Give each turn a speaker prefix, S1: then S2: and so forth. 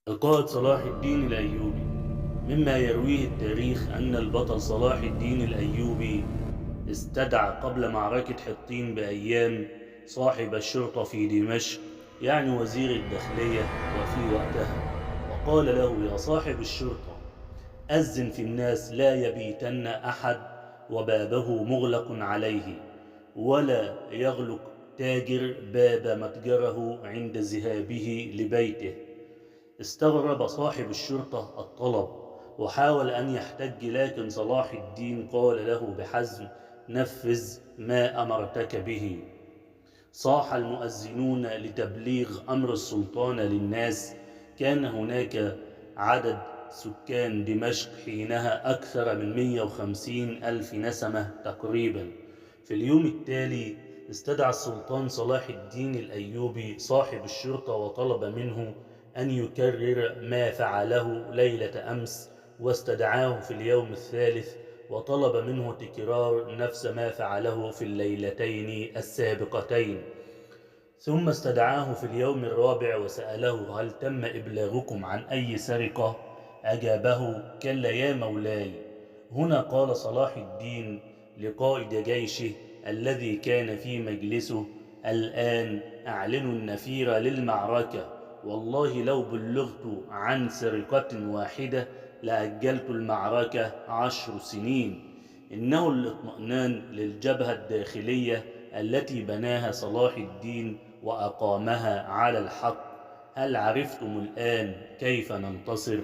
S1: قائد صلاح الدين الأيوبي. مما يرويه التاريخ أن البطل صلاح الدين الأيوبي استدعى قبل معركة حطين بأيام صاحب الشرطة في دمشق، يعني وزير الداخلية وفي وقتها، وقال له: يا صاحب الشرطة، أذن في الناس لا يبيتن أحد وبابه مغلق عليه، ولا يغلق تاجر باب متجره عند ذهابه لبيته. استغرب صاحب الشرطة الطلب وحاول أن يحتج، لكن صلاح الدين قال له بحزم: نفذ ما أمرتك به. صاح المؤذنون لتبليغ أمر السلطان للناس. كان هناك عدد سكان دمشق حينها أكثر من 150 ألف نسمة تقريبا. في اليوم التالي استدعى السلطان صلاح الدين الأيوبي صاحب الشرطة وطلب منه أن يكرر ما فعله ليلة أمس، واستدعاه في اليوم الثالث وطلب منه تكرار نفس ما فعله في الليلتين السابقتين. ثم استدعاه في اليوم الرابع وسأله: هل تم إبلاغكم عن أي سرقة؟ أجابه: كلا يا مولاي. هنا قال صلاح الدين لقائد جيشه الذي كان في مجلسه: الآن أعلنوا النفير للمعركة، والله لو بلغت عن سرقة واحدة لأجلت المعركة 10 سنين. إنه الاطمئنان للجبهة الداخلية التي بناها صلاح الدين وأقامها على الحق. هل عرفتم الآن كيف ننتصر؟